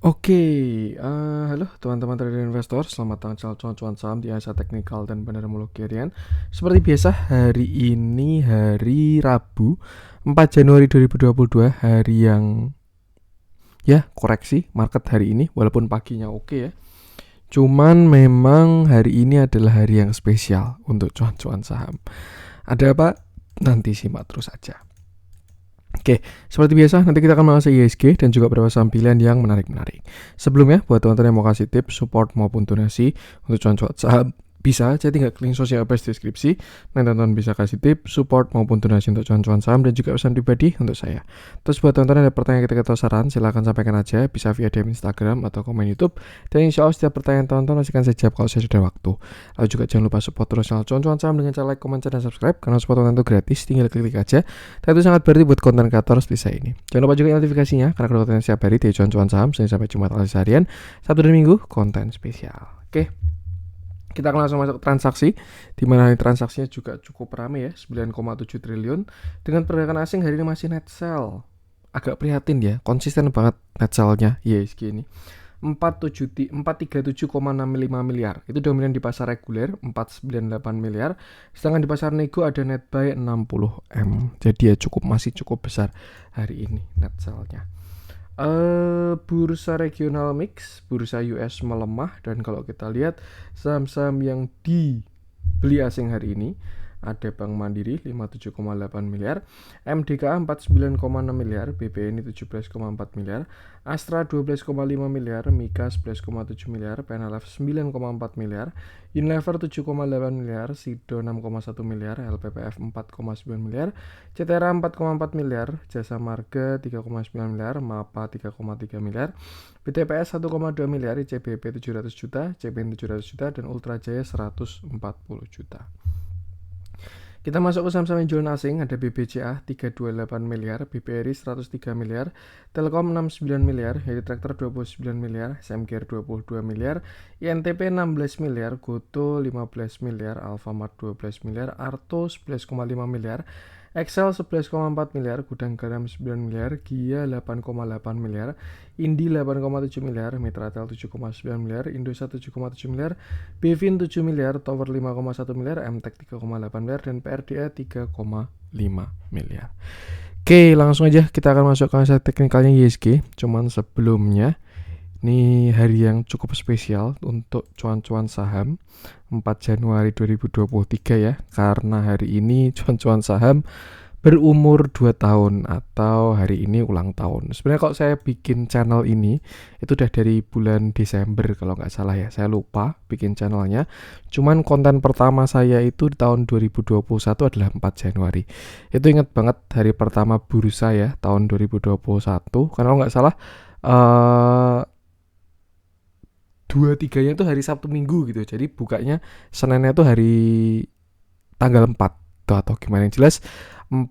Oke, halo teman-teman trader investor, selamat datang channel cuan-cuan saham di Asa Teknikal dan Bandar Muluk Kerian. Seperti biasa, hari ini hari Rabu, 4 Januari 2022, hari yang ya koreksi market hari ini, walaupun paginya oke ya. Cuman memang hari ini adalah hari yang spesial untuk cuan-cuan saham. Ada apa? Nanti simak terus aja. Oke, seperti biasa nanti kita akan mengulas ISG dan juga beberapa saham pilihan yang menarik-menarik. Sebelumnya, buat teman-teman yang mau kasih tips, support maupun donasi untuk cuan-cuan saham, bisa aja tinggal klik sosial base deskripsi. Nanti teman-teman bisa kasih tips, support maupun donasi untuk cuan-cuan saham dan juga pesan pribadi untuk saya. Terus buat teman-teman ada pertanyaan ketika atau saran, silahkan sampaikan aja, bisa via DM Instagram atau komen YouTube. Dan insya Allah setiap pertanyaan teman-teman masih akan saya jawab kalau saya sudah waktu. Lalu juga jangan lupa support terus channel cuan-cuan saham dengan cara like, comment, dan subscribe. Karena support teman-teman itu gratis, tinggal klik aja. Dan itu sangat berarti buat konten kreator seperti saya ini. Jangan lupa juga notifikasinya, karena konten setiap hari di cuan-cuan saham, Senin sampai Jumat alias harian, Sabtu dan Minggu, konten spesial. Oke, kita akan langsung masuk ke transaksi, di mana transaksinya juga cukup ramai ya, 9,7 triliun. Dengan pergerakan asing hari ini masih net sell. Agak prihatin ya, konsisten banget net sell-nya ISG ini. 437,65 miliar. Itu dominan di pasar reguler 498 miliar. Sedangkan di pasar nego ada net buy 60 M. Jadi ya masih cukup besar hari ini net sell-nya. Bursa regional mix, bursa US melemah, dan kalau kita lihat saham-saham yang dibeli asing hari ini ada Bank Mandiri 57,8 miliar, MDKA 49,6 miliar, BPNI 17,4 miliar, Astra 12,5 miliar, Mika 11,7 miliar, PNLF 9,4 miliar, Unilever 7,8 miliar, Sido 6,1 miliar, LPPF 4,9 miliar, CTRA 4,4 miliar, Jasa Marga 3,9 miliar, MAPA 3,3 miliar, BTPS 1,2 miliar, ICBP 700 juta, CBN 700 juta, dan Ultra Jaya 140 juta. Kita masuk ke saham-saham jualan asing, ada BBCA 328 miliar, BPRI 103 miliar, Telkom 69 miliar, Heri Tractor 29 miliar, Semcare 22 miliar, INTP 16 miliar, Goto 15 miliar, Alfamart 12 miliar, Arto 11,5 miliar, Excel 11,4 miliar, Gudang Garam 9 miliar, Gia 8,8 miliar, Indi 8,7 miliar, Mitratel 7,9 miliar, Indosat 7,7 miliar, Bevin 7 miliar, Tower 5,1 miliar, MTEK 3,8 miliar, dan PRDA 3,5 miliar. Oke, langsung aja kita akan masuk ke aset teknikalnya ISG. Cuman sebelumnya, ini hari yang cukup spesial untuk cuan-cuan saham 4 Januari 2023 ya. Karena hari ini cuan-cuan saham berumur 2 tahun atau hari ini ulang tahun. Sebenarnya kalau saya bikin channel ini itu udah dari bulan Desember kalau nggak salah ya. Saya lupa bikin channelnya. Cuman konten pertama saya itu di tahun 2021 adalah 4 Januari. Itu ingat banget hari pertama bursa ya tahun 2021. Karena kalau nggak salah 2-3-nya itu hari Sabtu Minggu gitu. Jadi bukanya Seninnya itu hari tanggal 4 tuh, atau gimana, yang jelas 4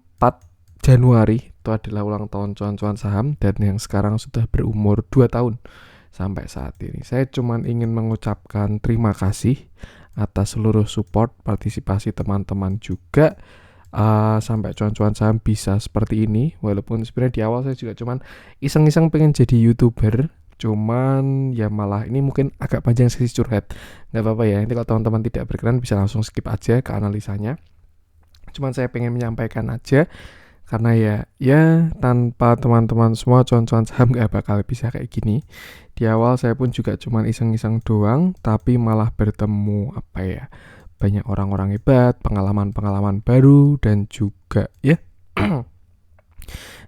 Januari itu adalah ulang tahun cuan-cuan saham dan yang sekarang sudah berumur 2 tahun sampai saat ini. Saya cuma ingin mengucapkan terima kasih atas seluruh support, partisipasi teman-teman juga sampai cuan-cuan saham bisa seperti ini. Walaupun sebenarnya di awal saya juga cuman iseng-iseng pengen jadi YouTuber, cuman ya malah ini mungkin agak panjang sesi curhat. Nggak apa-apa ya, nanti kalau teman-teman tidak berkenan bisa langsung skip aja ke analisanya. Cuman saya pengen menyampaikan aja, karena ya tanpa teman-teman semua cuan-cuan saham gak bakal bisa kayak gini. Di awal saya pun juga cuman iseng-iseng doang, tapi malah bertemu banyak orang-orang hebat, pengalaman-pengalaman baru, dan juga ya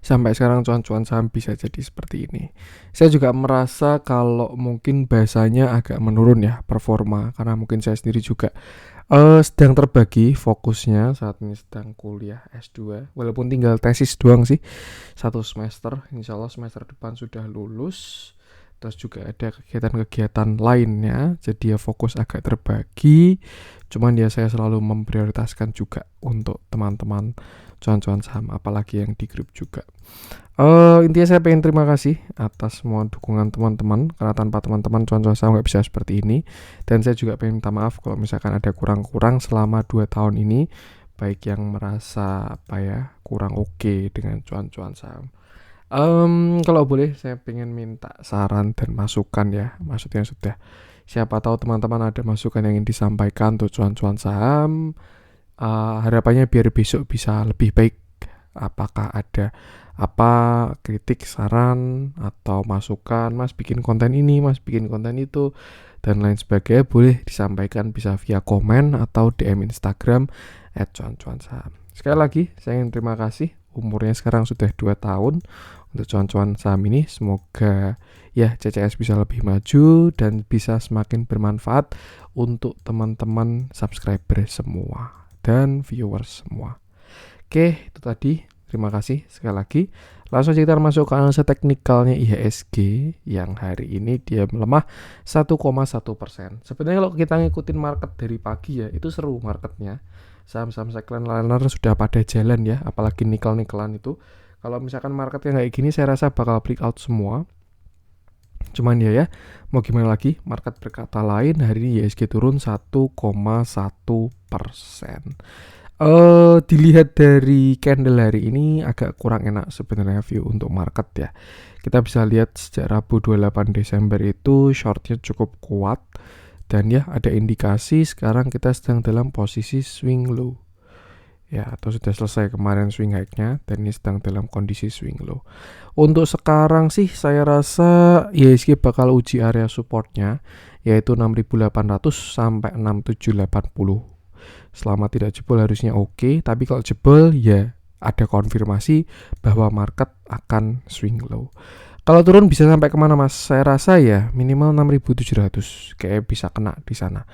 sampai sekarang cuan-cuan saham bisa jadi seperti ini. Saya juga merasa kalau mungkin bahasanya agak menurun ya performa, karena mungkin saya sendiri juga sedang terbagi fokusnya saat ini, sedang kuliah S2, walaupun tinggal tesis doang sih 1 semester. Insya Allah semester depan sudah lulus. Terus juga ada kegiatan-kegiatan lainnya, jadi ya fokus agak terbagi. Cuman ya saya selalu memprioritaskan juga untuk teman-teman cuan-cuan saham, apalagi yang di grup juga. Intinya saya pengen terima kasih atas semua dukungan teman-teman, karena tanpa teman-teman cuan-cuan saham gak bisa seperti ini. Dan saya juga pengen minta maaf kalau misalkan ada kurang-kurang selama 2 tahun ini, baik yang merasa kurang oke dengan cuan-cuan saham Kalau boleh saya pengen minta saran dan masukan ya. Maksudnya sudah, siapa tahu teman-teman ada masukan yang ingin disampaikan untuk cuan-cuan saham. Harapannya biar besok bisa lebih baik. Apakah ada apa kritik, saran, atau masukan, Mas bikin konten ini, Mas bikin konten itu, dan lain sebagainya, boleh disampaikan bisa via komen atau DM Instagram @cuan-cuan-saham. Sekali lagi, saya ingin terima kasih. Umurnya sekarang sudah 2 tahun untuk cuan-cuan saham ini. Semoga ya CCS bisa lebih maju dan bisa semakin bermanfaat untuk teman-teman subscriber semua dan viewers semua. Oke, itu tadi. Terima kasih sekali lagi. Langsung kita masuk ke analisa teknikalnya IHSG yang hari ini dia melemah 1,1%. Sebenarnya kalau kita ngikutin market dari pagi ya, itu seru marketnya. Saham-saham second-liner sudah pada jalan ya, apalagi nikel-nikelan itu. Kalau misalkan marketnya kayak gini, saya rasa bakal breakout semua. Cuman ya, mau gimana lagi, market berkata lain, hari ini IHSG turun 1,1%. Dilihat dari candle hari ini agak kurang enak sebenarnya view untuk market ya. Kita bisa lihat sejak Rabu 28 Desember itu shortnya cukup kuat. Dan ya ada indikasi sekarang kita sedang dalam posisi swing low. Ya, atau sudah selesai kemarin swing high-nya dan ini sedang dalam kondisi swing low. Untuk sekarang sih saya rasa IHSG bakal uji area supportnya yaitu 6.800 sampai 6.780. Selama tidak jebol harusnya oke, tapi kalau jebol ya ada konfirmasi bahwa market akan swing low. Kalau turun bisa sampai kemana Mas? Saya rasa ya minimal 6.700 kayak bisa kena di sana.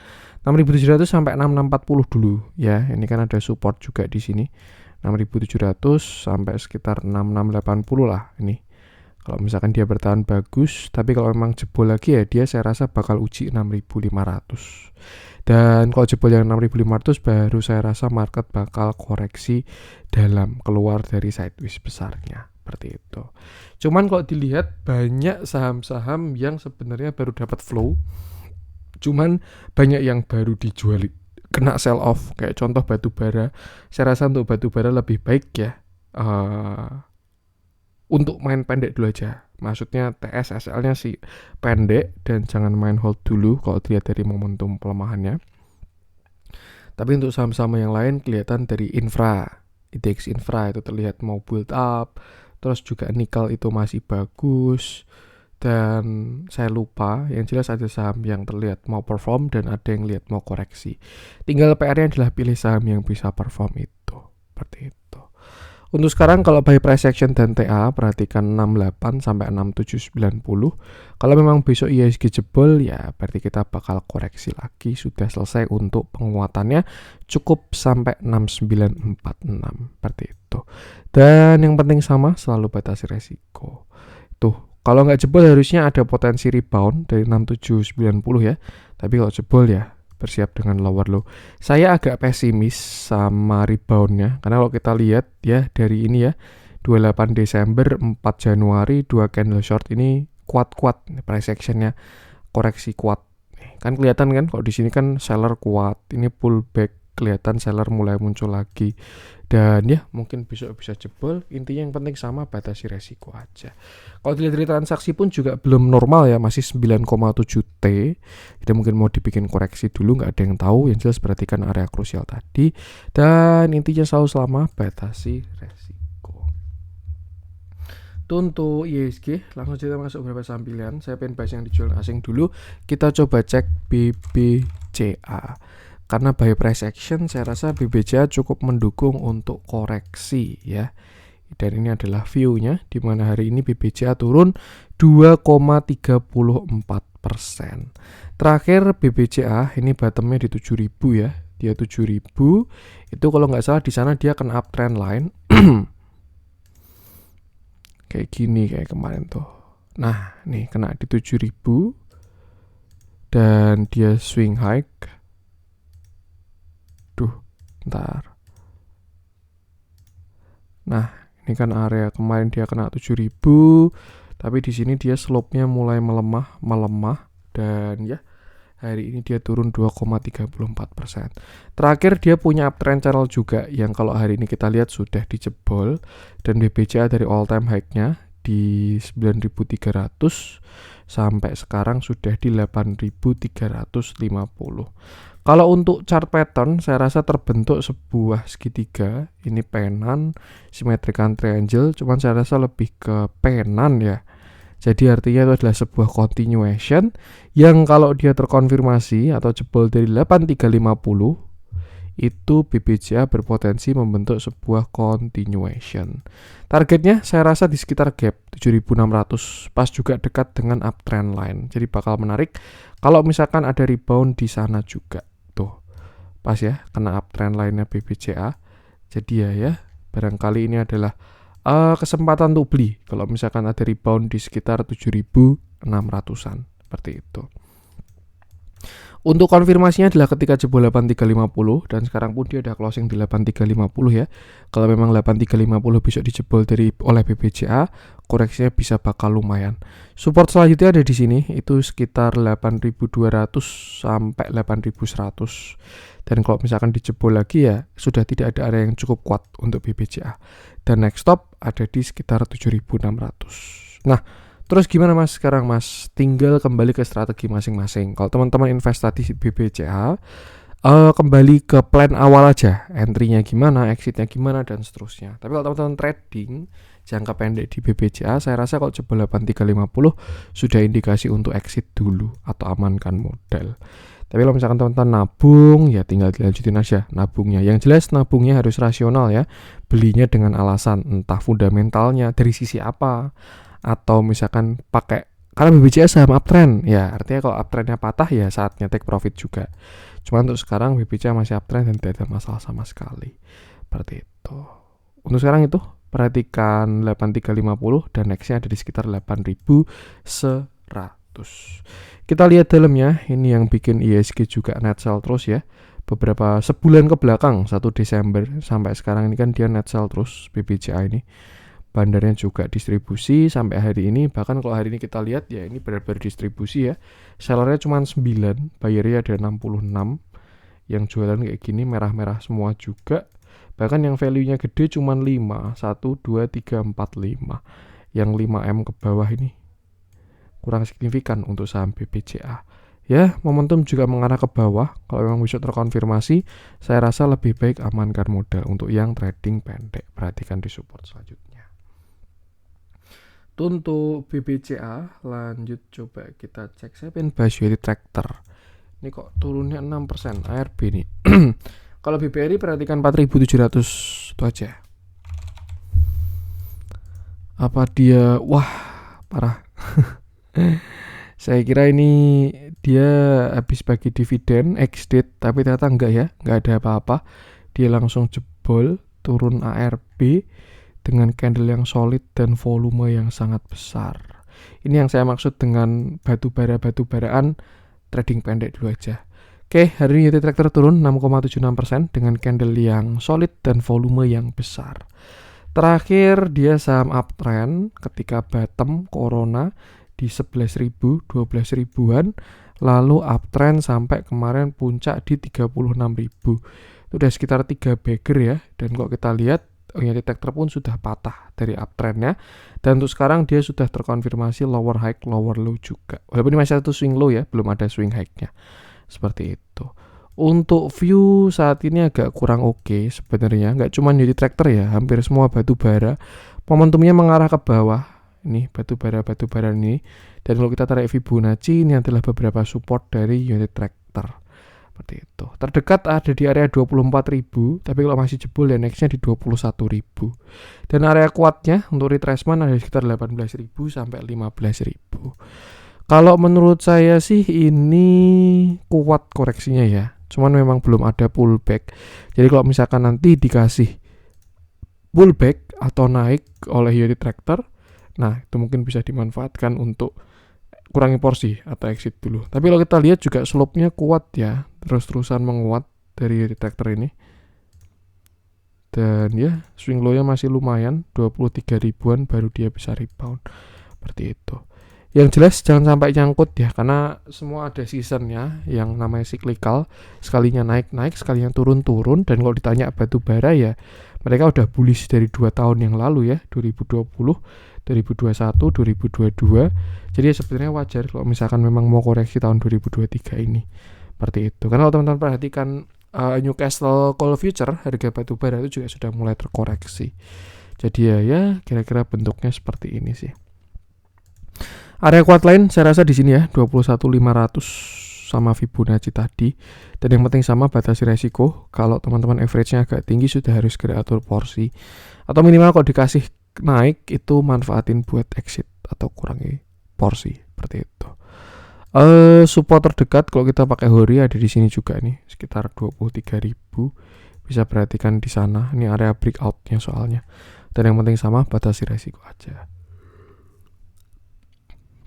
6.700 sampai 6.640 dulu ya. Ini kan ada support juga di sini. 6.700 sampai sekitar 6.680 lah ini. Kalau misalkan dia bertahan bagus, tapi kalau memang jebol lagi ya dia saya rasa bakal uji 6.500. Dan kalau jebol yang 6.500 baru saya rasa market bakal koreksi dalam keluar dari sideways besarnya. Seperti itu. Cuman kalau dilihat banyak saham-saham yang sebenarnya baru dapat flow. Cuman banyak yang baru dijual kena sell off. Kayak contoh batubara. Saya rasa untuk batubara lebih baik ya. Untuk main pendek dulu aja. Maksudnya TSSL-nya sih pendek dan jangan main hold dulu kalau dilihat dari momentum pelemahannya. Tapi untuk saham-saham yang lain kelihatan dari infra, indeks infra itu terlihat mau build up, terus juga nikel itu masih bagus. Dan saya lupa, yang jelas ada saham yang terlihat mau perform dan ada yang lihat mau koreksi. Tinggal PR-nya adalah pilih saham yang bisa perform itu. Seperti itu. Untuk sekarang kalau buy price action dan TA perhatikan 68 sampai 6790. Kalau memang besok IHSG jebol ya berarti kita bakal koreksi lagi, sudah selesai untuk penguatannya cukup sampai 6946 seperti itu. Dan yang penting sama selalu batasi resiko. Tuh, kalau nggak jebol harusnya ada potensi rebound dari 6790 ya. Tapi kalau jebol ya bersiap dengan lower low. Saya agak pesimis sama reboundnya karena kalau kita lihat ya dari ini ya 28 Desember 4 Januari 2 candle short ini kuat-kuat price actionnya, koreksi kuat. Kan kelihatan kan kalau di sini kan seller kuat, ini pullback kelihatan seller mulai muncul lagi. Dan ya mungkin besok bisa jebol. Intinya yang penting sama batasi resiko aja. Kalau dilihat dari transaksi pun juga belum normal ya, masih 9,7 T. Kita mungkin mau dibikin koreksi dulu, nggak ada yang tahu. Yang jelas perhatikan area krusial tadi. Dan intinya selalu selama batasi resiko. Itu untuk IHSG. Langsung kita masuk beberapa saham pilihan. Saya pengen bahas yang dijual asing dulu. Kita coba cek BBCA. Karena buy price action saya rasa BBCA cukup mendukung untuk koreksi ya. Dan ini adalah view-nya di mana hari ini BBCA turun 2,34%. Terakhir BBCA ini bottomnya di 7.000 ya. Dia 7.000. Itu kalau nggak salah di sana dia kena uptrend line. Kayak gini kayak kemarin tuh. Nah, nih kena di 7.000 dan dia swing high. Ntar. Nah, ini kan area kemarin dia kena 7.000, tapi di sini dia slope-nya mulai melemah dan ya hari ini dia turun 2,34%. Terakhir dia punya uptrend channel juga yang kalau hari ini kita lihat sudah dijebol dan BBCA dari all time high-nya di 9.300 sampai sekarang sudah di 8.350. Kalau untuk chart pattern saya rasa terbentuk sebuah segitiga, ini penan, symmetrical triangle, cuman saya rasa lebih ke penan ya. Jadi artinya itu adalah sebuah continuation yang kalau dia terkonfirmasi atau jebol dari 8350, itu BBCA berpotensi membentuk sebuah continuation. Targetnya saya rasa di sekitar gap 7.600, pas juga dekat dengan uptrend line. Jadi bakal menarik kalau misalkan ada rebound di sana juga. Tuh, pas ya, kena uptrend line-nya BBCA. Jadi ya, barangkali ini adalah kesempatan untuk beli kalau misalkan ada rebound di sekitar 7.600-an, seperti itu. Untuk konfirmasinya adalah ketika jebol 8350 dan sekarang pun dia udah closing di 8350 ya. Kalau memang 8350 besok dijebol oleh BBCA, koreksinya bisa bakal lumayan. Support selanjutnya ada di sini, itu sekitar 8.200 sampai 8.100. Dan kalau misalkan dijebol lagi ya sudah tidak ada area yang cukup kuat untuk BBCA. Dan next stop ada di sekitar 7.600. Nah, terus gimana mas sekarang mas? Tinggal kembali ke strategi masing-masing. Kalau teman-teman investasi BBCA, kembali ke plan awal aja. Entry-nya gimana, exit-nya gimana, dan seterusnya. Tapi kalau teman-teman trading jangka pendek di BBCA, saya rasa kalau jebol 8350 sudah indikasi untuk exit dulu atau amankan modal. Tapi kalau misalkan teman-teman nabung, ya tinggal dilanjutin aja nabungnya. Yang jelas nabungnya harus rasional ya. Belinya dengan alasan entah fundamentalnya dari sisi apa, atau misalkan pakai, karena BBCA saham uptrend ya, artinya kalau uptrendnya patah ya saatnya take profit juga. Cuma untuk sekarang BBCA masih uptrend dan tidak ada masalah sama sekali, seperti itu. Untuk sekarang itu perhatikan 8350 dan nextnya ada di sekitar 8100. Kita lihat dalamnya, ini yang bikin ISG juga net sell terus ya. Beberapa sebulan ke belakang, 1 Desember sampai sekarang ini kan dia net sell terus BBCA ini. Bandarnya juga distribusi sampai hari ini. Bahkan kalau hari ini kita lihat ya ini benar-benar distribusi ya. Sellernya cuma 9, buyernya ada 66. Yang jualan kayak gini merah-merah semua juga. Bahkan yang value-nya gede cuma 5, 1, 2, 3, 4, 5. Yang 5M ke bawah ini kurang signifikan untuk saham BBCA. Ya, momentum juga mengarah ke bawah. Kalau memang besok terkonfirmasi, saya rasa lebih baik amankan modal untuk yang trading pendek. Perhatikan di support selanjutnya. Untuk BBCA, lanjut coba kita cek. Saya pengen bahas Unity Tractor. Ini kok turunnya 6% ARB nih. Kalau BBRI perhatikan 4.700 itu aja. Apa dia, wah parah. Saya kira ini dia habis bagi dividen ex-date, tapi ternyata enggak ya, enggak ada apa-apa. Dia langsung jebol, turun ARB dengan candle yang solid dan volume yang sangat besar. Ini yang saya maksud dengan batu-baraan trading pendek dulu aja. Oke, hari ini Unity Tractor turun 6,76% dengan candle yang solid dan volume yang besar. Terakhir dia saham uptrend ketika bottom corona di 11.000, 12.000-an, lalu uptrend sampai kemarin puncak di 36.000. Itu udah sekitar 3 bagger ya. Dan kalau kita lihat Unity Tractor pun sudah patah dari uptrendnya, dan untuk sekarang dia sudah terkonfirmasi lower high, lower low juga. Walaupun ini masih satu swing low ya, belum ada swing high-nya. Seperti itu. Untuk view saat ini agak kurang oke sebenarnya. Nggak cuma Unity Tractor ya, hampir semua batu bara momentumnya mengarah ke bawah. Ini batu bara ini. Dan kalau kita tarik Fibonacci, ini adalah beberapa support dari Unity Tractor. Seperti itu. Terdekat ada di area 24.000, tapi kalau masih jebol ya nextnya di 21.000. Dan area kuatnya untuk retracement ada di sekitar 18.000 sampai 15.000. Kalau menurut saya sih ini kuat koreksinya ya. Cuman memang belum ada pullback. Jadi kalau misalkan nanti dikasih pullback atau naik oleh Unity Tractor, nah itu mungkin bisa dimanfaatkan untuk kurangi porsi atau exit dulu. Tapi kalau kita lihat juga slope-nya kuat ya, terus-terusan menguat dari Unity Tractor ini. Dan ya swing low-nya masih lumayan, 23 ribuan baru dia bisa rebound. Seperti itu. Yang jelas jangan sampai nyangkut ya, karena semua ada seasonnya yang namanya cyclical. Sekalinya naik-naik, sekalinya turun-turun. Dan kalau ditanya batu bara ya, mereka udah bullish dari 2 tahun yang lalu ya, 2020, 2021, 2022. Jadi ya sebenarnya wajar kalau misalkan memang mau koreksi tahun 2023 ini. Seperti itu. Karena kalau teman-teman perhatikan Newcastle Coal Future, harga batu bara itu juga sudah mulai terkoreksi. Jadi ya kira-kira bentuknya seperti ini sih. Area kuat lain saya rasa di sini ya 21.500 sama Fibonacci tadi. Dan yang penting sama batasi resiko. Kalau teman-teman average-nya agak tinggi sudah harus segera atur porsi. Atau minimal kalau dikasih naik itu manfaatin buat exit atau kurangi porsi seperti itu. Support terdekat kalau kita pakai Hori ada di sini juga nih sekitar 23.000. Bisa perhatikan di sana. Ini area breakout-nya soalnya. Dan yang penting sama batasi resiko aja.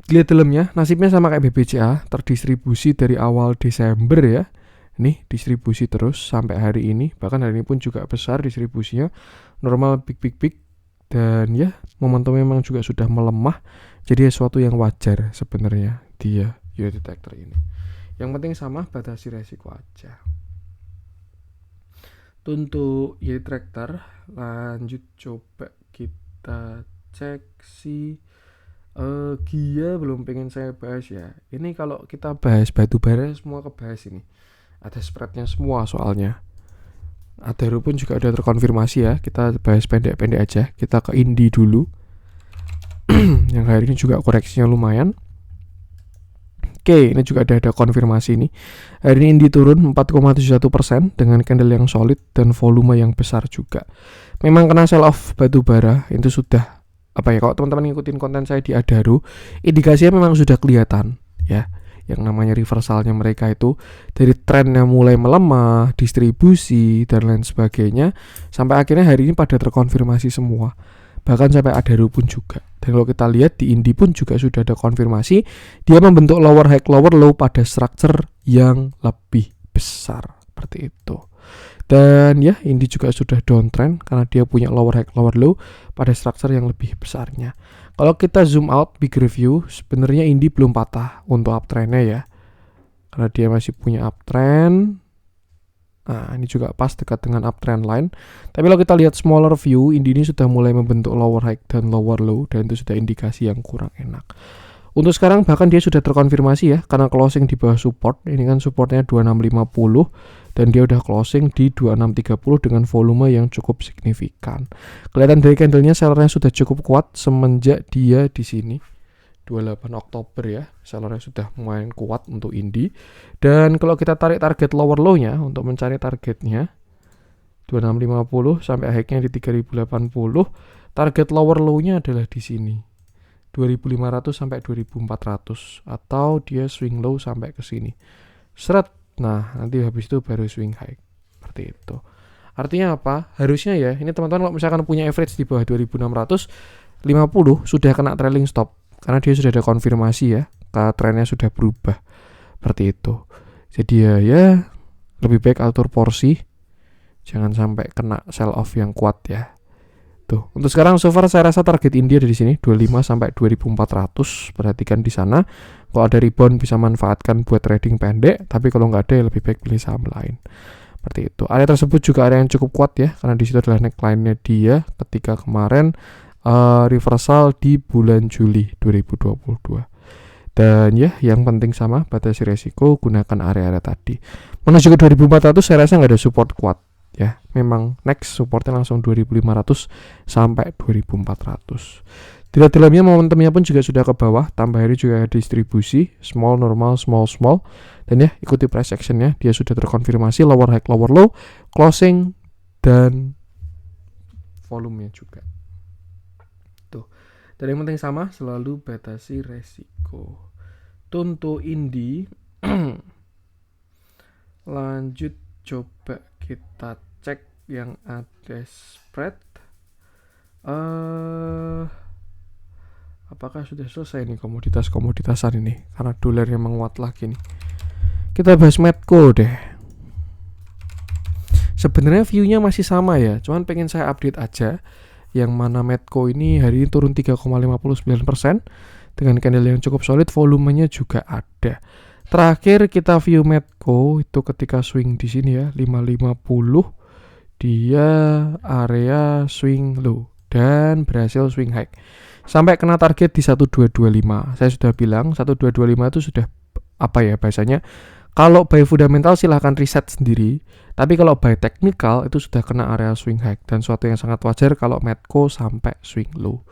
Lihat dalamnya, nasibnya sama kayak BBCA, terdistribusi dari awal Desember ya. Nih, distribusi terus sampai hari ini. Bahkan hari ini pun juga besar distribusinya. Normal big. Dan ya, momentum memang juga sudah melemah. Jadi sesuatu yang wajar sebenarnya dia yield detector ini. Yang penting sama batasi resiko aja. Untuk yield detector, lanjut coba kita cek si Gia belum pengen saya bahas ya. Ini kalau kita bahas batu bara semua kebahas ini. Ada spreadnya semua soalnya. Adaro pun juga udah terkonfirmasi ya. Kita bahas pendek-pendek aja. Kita ke Indi dulu. Yang hari ini juga koreksinya lumayan. Oke, ini juga ada konfirmasi nih. Hari ini Indi turun 4,71% dengan candle yang solid dan volume yang besar juga. Memang kena sell off batu bara itu sudah kalau teman-teman ngikutin konten saya di Adaro, indikasinya memang sudah kelihatan ya. Yang namanya reversalnya mereka itu dari tren yang mulai melemah, distribusi dan lain sebagainya, sampai akhirnya hari ini pada terkonfirmasi semua. Bahkan sampai Adaro pun juga. Dan kalau kita lihat di Indi pun juga sudah ada konfirmasi, dia membentuk lower high lower low pada structure yang lebih besar seperti itu. Dan ya, Indi juga sudah downtrend karena dia punya lower high lower low pada structure yang lebih besarnya. Kalau kita zoom out big review, sebenarnya Indi belum patah untuk uptrendnya ya, karena dia masih punya uptrend. Nah, ini juga pas dekat dengan uptrend line. Tapi kalau kita lihat smaller view, Indi ini sudah mulai membentuk lower high dan lower low, dan itu sudah indikasi yang kurang enak. Untuk sekarang bahkan dia sudah terkonfirmasi ya, karena closing di bawah support. Ini kan supportnya 2650 dan dia udah closing di 2630 dengan volume yang cukup signifikan. Kelihatan dari candlenya sellernya sudah cukup kuat semenjak dia di sini 28 Oktober ya. Sellernya sudah lumayan kuat untuk Indi. Dan kalau kita tarik target lower low-nya untuk mencari targetnya 2650 sampai high-nya di 3080. Target lower low-nya adalah di sini. 2500 sampai 2400 atau dia swing low sampai ke sini. Seret. Nah, nanti habis itu baru swing high. Seperti itu. Artinya apa? Harusnya ya, ini teman-teman kalau misalkan punya average di bawah 2650 sudah kena trailing stop karena dia sudah ada konfirmasi ya, trennya sudah berubah. Seperti itu. Jadi ya lebih baik atur porsi. Jangan sampai kena sell off yang kuat ya. Tuh, untuk sekarang so far saya rasa target India dari sini 25 sampai 2400. Perhatikan di sana. Kalau ada rebound bisa manfaatkan buat trading pendek, tapi kalau nggak ada ya lebih baik pilih saham lain. Seperti itu. Area tersebut juga area yang cukup kuat ya, karena di situ adalah neckline-nya dia ketika kemarin reversal di bulan Juli 2022. Dan ya, yang penting sama batasi resiko, gunakan area-area tadi. Menuju ke 2400 saya rasa nggak ada support kuat. Ya, memang next supportnya langsung 2500 sampai 2400. Tidak dalamnya momentumnya pun juga sudah ke bawah, tambah hari juga ada distribusi, small, normal, small, small. Dan ya, ikuti price actionnya, dia sudah terkonfirmasi lower high, lower low, closing, dan volumenya juga. Tuh. Dan yang penting sama, selalu batasi resiko. Untuk Indi, lanjut coba kita cek yang ada spread. Apakah sudah selesai nih komoditas-komoditasan ini? Karena dolarnya menguat lagi nih. Kita bahas Medco deh. Sebenarnya view-nya masih sama ya, cuman pengen saya update aja. Yang mana Medco ini hari ini turun 3,59%. dengan candle yang cukup solid, volumenya juga ada. Terakhir kita view Medco itu ketika swing di sini ya 550, dia area swing low dan berhasil swing high sampai kena target di 1225. Saya sudah bilang 1225 itu sudah apa ya bahasanya, kalau by fundamental silahkan reset sendiri, tapi kalau by technical itu sudah kena area swing high dan suatu yang sangat wajar kalau Medco sampai swing low.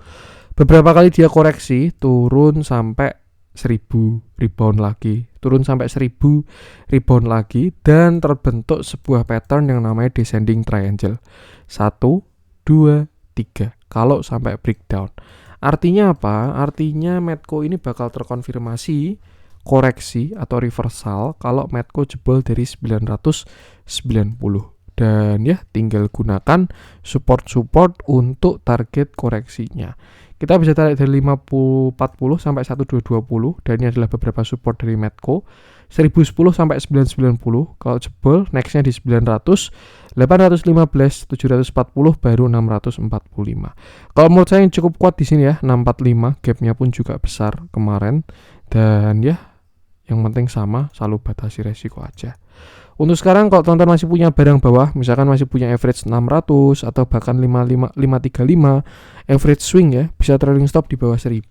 Beberapa kali dia koreksi turun sampai 1000 rebound lagi, turun sampai 1000 rebound lagi, dan terbentuk sebuah pattern yang namanya descending triangle 1, 2, 3 kalau sampai breakdown. Artinya apa? Artinya Medco ini bakal terkonfirmasi koreksi atau reversal kalau Medco jebol dari 990, dan ya tinggal gunakan support-support untuk target koreksinya. Kita bisa tarik dari 5040 sampai 1220, dan ini adalah beberapa support dari Medco. 1010 sampai 990 kalau jebol, nextnya di 900, 815, 740, baru 645. Kalau menurut saya yang cukup kuat di sini ya 645, gapnya pun juga besar kemarin, dan ya yang penting sama, selalu batasi resiko aja. Untuk sekarang kalau teman-teman masih punya barang bawah, misalkan masih punya average 600 atau bahkan 535 average swing ya, bisa trailing stop di bawah 1000.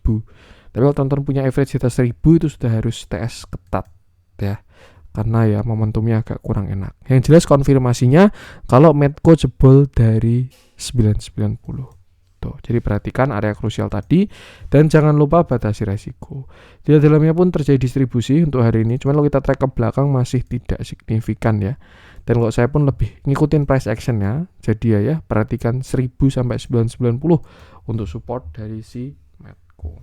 Tapi kalau teman-teman punya average di atas 1000 itu sudah harus TS ketat ya, karena ya momentumnya agak kurang enak. Yang jelas konfirmasinya kalau Medco jebol dari 990. Tuh, jadi perhatikan area krusial tadi dan jangan lupa batasi resiko. Di dalamnya pun terjadi distribusi untuk hari ini, cuman kalau kita track ke belakang masih tidak signifikan ya. Dan kalau saya pun lebih ngikutin price action ya. Jadi ya perhatikan 1000 sampai 990 untuk support dari si Medco.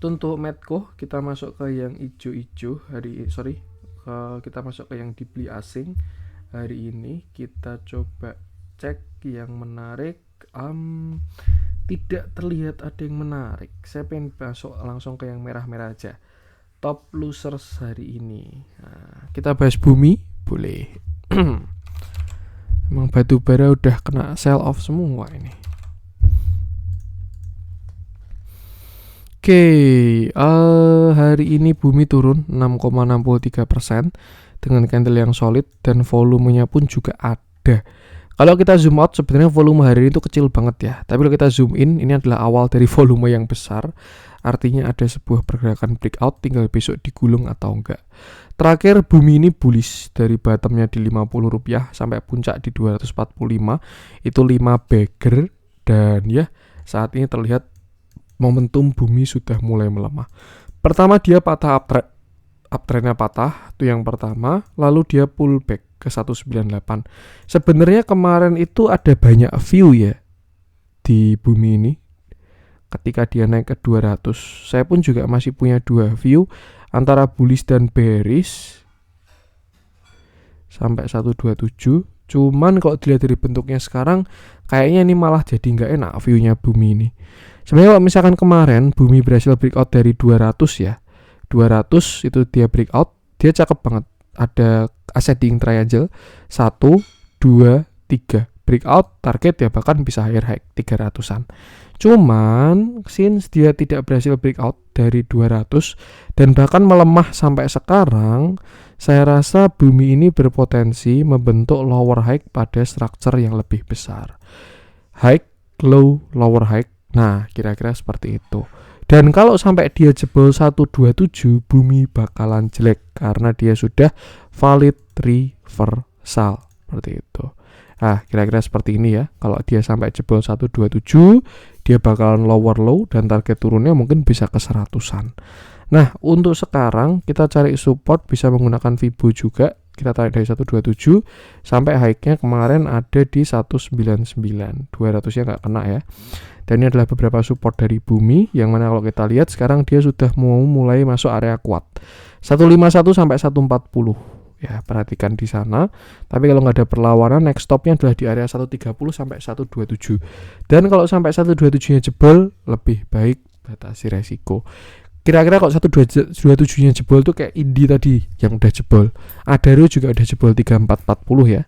Untuk Medco kita masuk ke yang hijau-hijau kita masuk ke yang dibeli asing hari ini. Kita coba cek yang menarik. Tidak terlihat ada yang menarik. Saya pengen masuk langsung ke yang merah-merah aja. Top losers hari ini. Nah, kita bahas bumi, boleh. Emang batu bara udah kena sell off semua ini. Oke, hari ini bumi turun 6,63% dengan candle yang solid dan volumenya pun juga ada. Kalau kita zoom out sebenarnya volume hari ini itu kecil banget ya. Tapi kalau kita zoom in, ini adalah awal dari volume yang besar. Artinya ada sebuah pergerakan breakout, tinggal besok digulung atau enggak. Terakhir bumi ini bullish dari bottomnya di Rp50 sampai puncak di 245. Itu 5 bagger, dan ya saat ini terlihat momentum bumi sudah mulai melemah. Pertama dia patah uptrendnya patah, itu yang pertama. Lalu dia pullback ke 198. Sebenarnya kemarin itu ada banyak view ya di bumi ini. Ketika dia naik ke 200, saya pun juga masih punya 2 view antara bullish dan bearish sampai 127. Cuman kalau dilihat dari bentuknya sekarang, kayaknya ini malah jadi nggak enak viewnya bumi ini. Sebenarnya kalau misalkan kemarin bumi berhasil breakout dari 200 ya, 200 itu dia breakout, dia cakep banget. Ada ascending triangle 1, 2, 3 breakout, target ya bahkan bisa higher high 300-an. Cuman since dia tidak berhasil breakout dari 200 dan bahkan melemah sampai sekarang, saya rasa bumi ini berpotensi membentuk lower high pada structure yang lebih besar. High, low, lower high. Nah, kira-kira seperti itu. Dan kalau sampai dia jebol 127, bumi bakalan jelek karena dia sudah valid reversal seperti itu. Nah, kira-kira seperti ini ya. Kalau dia sampai jebol 127, dia bakalan lower low dan target turunnya mungkin bisa ke 100-an. Nah, untuk sekarang kita cari support bisa menggunakan Fibo juga. Kita tarik dari 127 sampai high-nya kemarin ada di 199. 200-nya nggak kena ya. Dan ini adalah beberapa support dari bumi, yang mana kalau kita lihat sekarang dia sudah mau mulai masuk area kuat 151 sampai 140 ya, perhatikan di sana. Tapi kalau nggak ada perlawanan, next stopnya adalah di area 130 sampai 127. Dan kalau sampai 127 nya jebol, lebih baik batasi resiko. Kira-kira kalau 127 nya jebol tuh kayak Indi tadi yang udah jebol, Adaro juga udah jebol 3440 ya.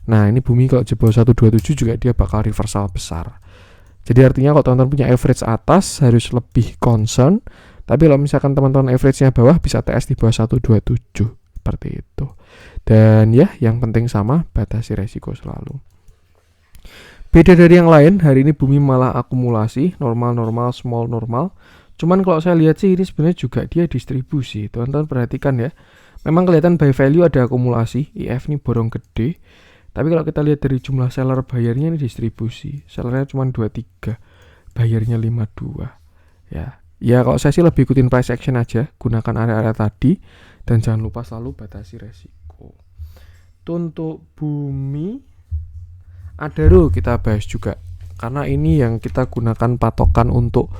Nah ini bumi kalau jebol 127 juga dia bakal reversal besar. Jadi artinya kalau teman-teman punya average atas harus lebih concern. Tapi kalau misalkan teman-teman average-nya bawah bisa TS di bawah 127 seperti itu. Dan ya yang penting sama, batasi resiko selalu. Beda dari yang lain, hari ini bumi malah akumulasi, normal, small normal. Cuman kalau saya lihat sih ini sebenarnya juga dia distribusi. Teman-teman perhatikan ya. Memang kelihatan by value ada akumulasi, IF ini borong gede. Tapi kalau kita lihat dari jumlah seller bayarnya ini distribusi. Sellernya cuma 23, bayarnya 52. Ya kalau saya sih lebih ikutin price action aja, gunakan area-area tadi dan jangan lupa selalu batasi resiko. Untuk bumi Adaro kita bahas juga karena ini yang kita gunakan patokan untuk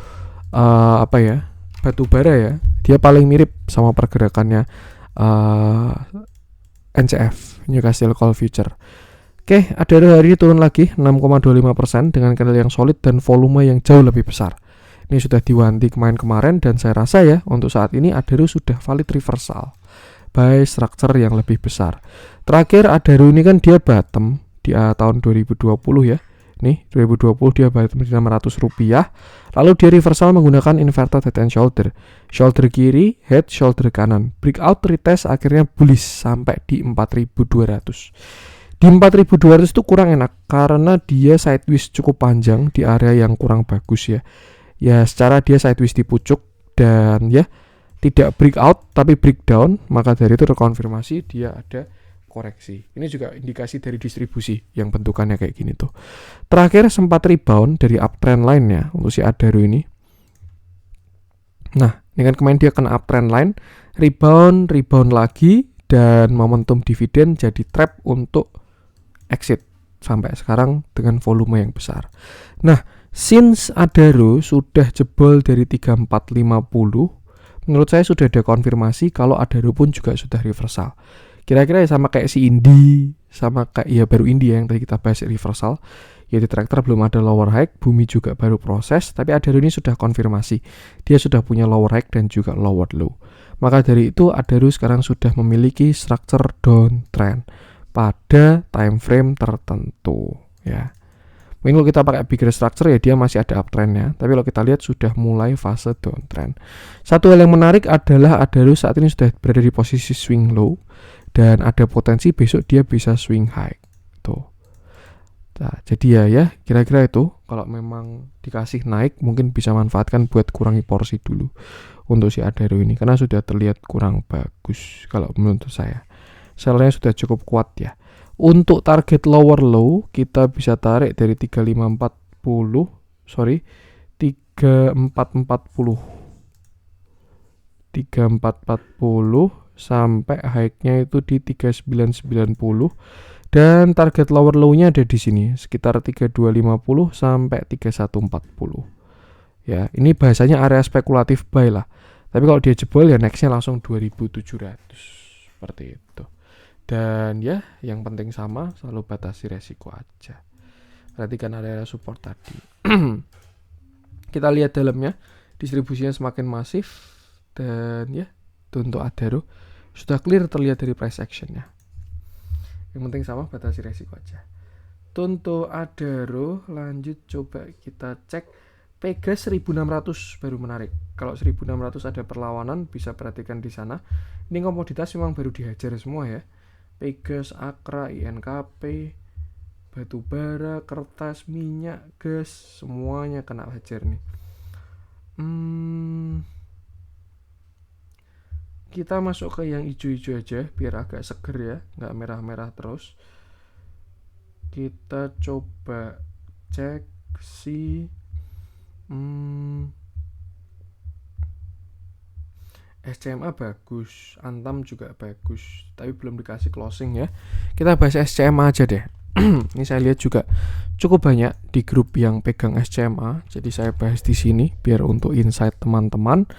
batu bara ya. Dia paling mirip sama pergerakannya NCF, Newcastle Coal Future. Oke, Adaro hari ini turun lagi 6,25% dengan candle yang solid dan volume yang jauh lebih besar. Ini sudah diwanti kemarin dan saya rasa ya untuk saat ini Adaro sudah valid reversal by structure yang lebih besar. Terakhir Adaro ini kan dia bottom di tahun 2020 ya. Nih 2020 dia bottom di 600 rupiah. Lalu dia reversal menggunakan inverted head and shoulder. Shoulder kiri, head, shoulder kanan. Breakout retest akhirnya bullish sampai di 4200. Di 4200 itu kurang enak karena dia sideways cukup panjang di area yang kurang bagus ya. Ya secara dia sideways di pucuk dan ya tidak breakout tapi breakdown, maka dari itu terkonfirmasi dia ada koreksi. Ini juga indikasi dari distribusi yang bentukannya kayak gini tuh. Terakhir sempat rebound dari uptrend line-nya untuk si Adaro ini. Nah, ini kan kemarin dia kena uptrend line, rebound lagi dan momentum dividen jadi trap untuk exit sampai sekarang dengan volume yang besar. Nah, since Adaro sudah jebol dari 3450, menurut saya sudah ada konfirmasi kalau Adaro pun juga sudah reversal. Kira-kira ya sama kayak si Indi, sama kayak ya baru Indi yang tadi kita bahas reversal. Ya di traktor belum ada lower high, bumi juga baru proses, tapi Adaro ini sudah konfirmasi. Dia sudah punya lower high dan juga lower low. Maka dari itu Adaro sekarang sudah memiliki structure downtrend pada time frame tertentu ya. Mungkin kalau kita pakai bigger structure ya dia masih ada uptrendnya, tapi kalau kita lihat sudah mulai fase downtrend. Satu hal yang menarik adalah Adaro saat ini sudah berada di posisi swing low dan ada potensi besok dia bisa swing high tuh. Nah, jadi ya kira-kira itu kalau memang dikasih naik mungkin bisa manfaatkan buat kurangi porsi dulu untuk si Adaro ini karena sudah terlihat kurang bagus kalau menurut saya. Sellernya sudah cukup kuat ya. Untuk target lower low kita bisa tarik dari 3440 sampai high-nya itu di 3990 dan target lower low-nya ada di sini sekitar 3250 sampai 3140. Ya, ini bahasanya area spekulatif buy lah. Tapi kalau dia jebol ya next-nya langsung 2700 seperti itu. Dan ya yang penting sama selalu batasi resiko aja. Perhatikan area support tadi. Kita lihat dalamnya distribusinya semakin masif dan ya untuk Adaro sudah clear terlihat dari price actionnya. Yang penting sama batasi resiko aja. Untuk Adaro lanjut coba kita cek Pegas 1600 baru menarik. Kalau 1600 ada perlawanan bisa perhatikan di sana. Ini komoditas memang baru dihajar semua ya. Pegas, Akra, INKP, batubara, kertas, minyak, gas, semuanya kena hajar nih. Kita masuk ke yang hijau-hijau aja biar agak seger ya, nggak merah-merah terus. Kita coba cek si SCMA bagus, Antam juga bagus, tapi belum dikasih closing ya. Kita bahas SCMA aja deh. Ini saya lihat juga cukup banyak di grup yang pegang SCMA, jadi saya bahas di sini biar untuk insight teman-teman.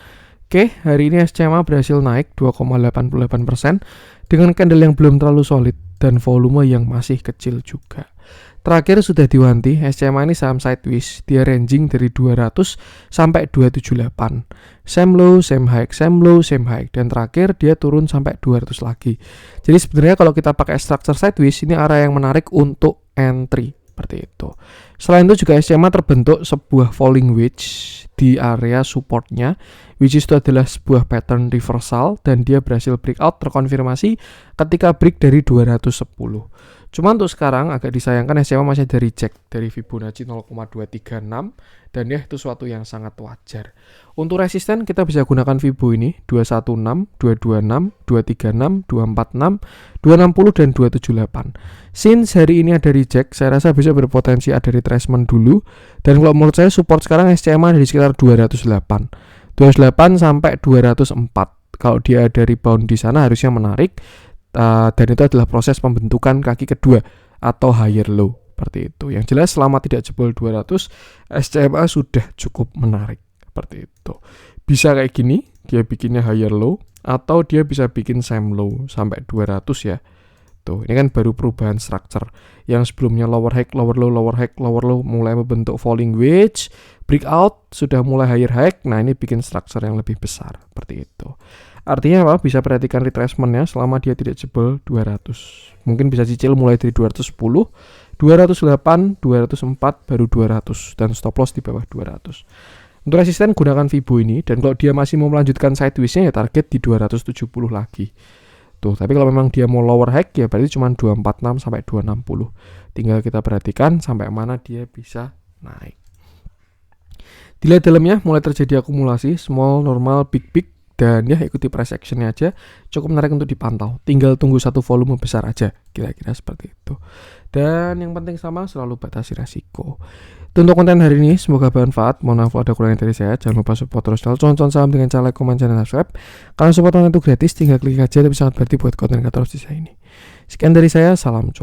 Oke, hari ini SCMA berhasil naik 2,88% dengan candle yang belum terlalu solid dan volume yang masih kecil juga. Terakhir sudah diwanti, SCMA ini saham sideways, dia ranging dari 200 sampai 278. Same low, same high, same low, same high. Dan terakhir dia turun sampai 200 lagi. Jadi sebenarnya kalau kita pakai structure sideways, ini area yang menarik untuk entry seperti itu. Selain itu juga SMA terbentuk sebuah falling wedge di area supportnya, which is itu adalah sebuah pattern reversal dan dia berhasil breakout terkonfirmasi ketika break dari 210. Cuman untuk sekarang agak disayangkan SMA masih ada reject dari Fibonacci 0,236 dan ya itu suatu yang sangat wajar. Untuk resisten kita bisa gunakan Fibo ini 216, 226, 236, 246, 260 dan 278. Since hari ini ada reject, saya rasa bisa berpotensi ada retracement dulu dan kalau menurut saya support sekarang SMA ada di sekitar 208. 208 sampai 204. Kalau dia ada rebound di sana harusnya menarik. Dan itu adalah proses pembentukan kaki kedua atau higher low seperti itu. Yang jelas selama tidak jebol 200, SCMA sudah cukup menarik seperti itu. Bisa kayak gini, dia bikinnya higher low atau dia bisa bikin same low sampai 200 ya. Tuh, ini kan baru perubahan structure. Yang sebelumnya lower high, lower low, lower high, lower low mulai membentuk falling wedge, breakout sudah mulai higher high. Nah, ini bikin structure yang lebih besar seperti itu. Artinya apa? Bisa perhatikan retracement-nya selama dia tidak jebol 200. Mungkin bisa cicil mulai dari 210, 208, 204, baru 200. Dan stop loss di bawah 200. Untuk resisten gunakan Fibo ini. Dan kalau dia masih mau melanjutkan sideways-nya ya target di 270 lagi. Tuh, tapi kalau memang dia mau lower high ya berarti cuma 246 sampai 260. Tinggal kita perhatikan sampai mana dia bisa naik. Dilihat dalamnya mulai terjadi akumulasi small, normal, big, dan ya ikuti price action-nya aja, cukup menarik untuk dipantau. Tinggal tunggu satu volume besar aja, kira-kira seperti itu. Dan yang penting sama, selalu batasi resiko. Itu untuk konten hari ini, semoga bermanfaat. Mohon maaf ada kurangnya dari saya. Jangan lupa support terus channel Cuan Saham dengan cara like, komen, dan subscribe. Karena support konten itu gratis, tinggal klik aja, tapi sangat berarti buat konten kreator di saya ini. Sekian dari saya, salam cuan.